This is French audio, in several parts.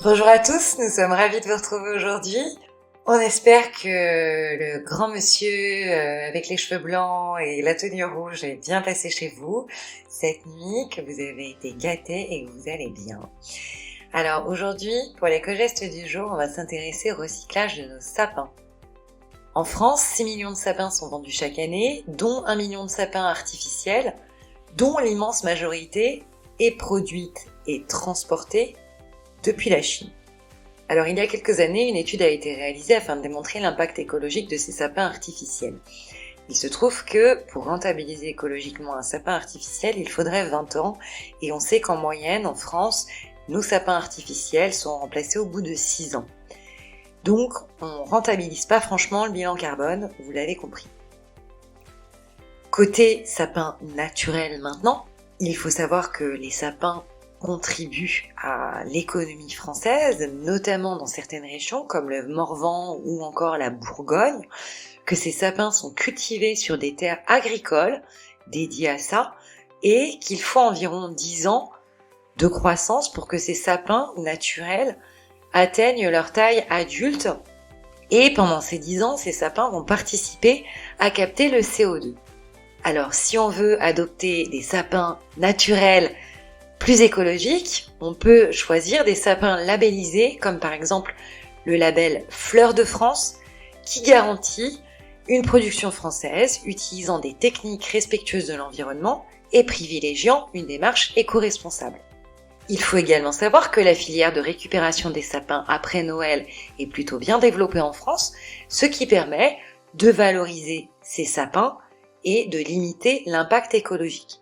Bonjour à tous, nous sommes ravis de vous retrouver aujourd'hui. On espère que le grand monsieur avec les cheveux blancs et la tenue rouge est bien passé chez vous cette nuit, que vous avez été gâtés et que vous allez bien. Alors aujourd'hui, pour l'éco-geste du jour, on va s'intéresser au recyclage de nos sapins. En France, 6 millions de sapins sont vendus chaque année, dont 1 million de sapins artificiels, dont l'immense majorité est produite et transportée depuis la Chine. Alors il y a quelques années, une étude a été réalisée afin de démontrer l'impact écologique de ces sapins artificiels. Il se trouve que pour rentabiliser écologiquement un sapin artificiel, il faudrait 20 ans, et on sait qu'en moyenne, en France, nos sapins artificiels sont remplacés au bout de 6 ans. Donc, on rentabilise pas franchement le bilan carbone, vous l'avez compris. Côté sapin naturel maintenant, il faut savoir que les sapins contribuent à l'économie française, notamment dans certaines régions comme le Morvan ou encore la Bourgogne, que ces sapins sont cultivés sur des terres agricoles dédiées à ça, et qu'il faut environ 10 ans de croissance pour que ces sapins naturels atteignent leur taille adulte, et pendant ces 10 ans, ces sapins vont participer à capter le CO2. Alors si on veut adopter des sapins naturels plus écologiques, on peut choisir des sapins labellisés, comme par exemple le label Fleur de France, qui garantit une production française utilisant des techniques respectueuses de l'environnement et privilégiant une démarche éco-responsable. Il faut également savoir que la filière de récupération des sapins après Noël est plutôt bien développée en France, ce qui permet de valoriser ces sapins et de limiter l'impact écologique.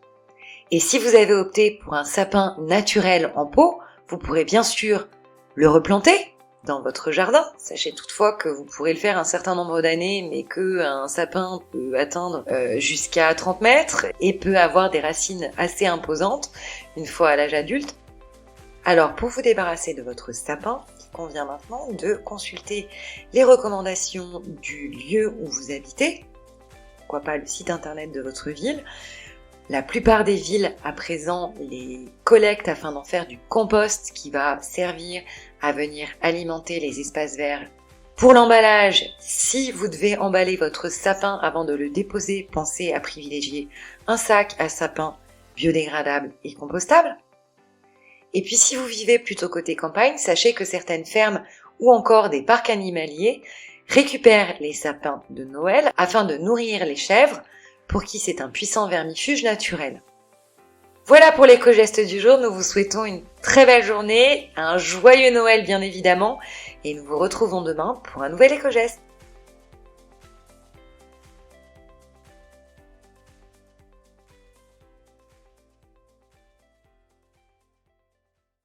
Et si vous avez opté pour un sapin naturel en pot, vous pourrez bien sûr le replanter dans votre jardin. Sachez toutefois que vous pourrez le faire un certain nombre d'années, mais qu'un sapin peut atteindre jusqu'à 30 mètres et peut avoir des racines assez imposantes une fois à l'âge adulte. Alors, pour vous débarrasser de votre sapin, il convient maintenant de consulter les recommandations du lieu où vous habitez, pourquoi pas le site internet de votre ville. La plupart des villes à présent les collectent afin d'en faire du compost qui va servir à venir alimenter les espaces verts. Pour l'emballage, si vous devez emballer votre sapin avant de le déposer, pensez à privilégier un sac à sapin biodégradable et compostable. Et puis si vous vivez plutôt côté campagne, sachez que certaines fermes ou encore des parcs animaliers récupèrent les sapins de Noël afin de nourrir les chèvres, pour qui c'est un puissant vermifuge naturel. Voilà pour l'éco-geste du jour, nous vous souhaitons une très belle journée, un joyeux Noël bien évidemment, et nous vous retrouvons demain pour un nouvel éco-geste.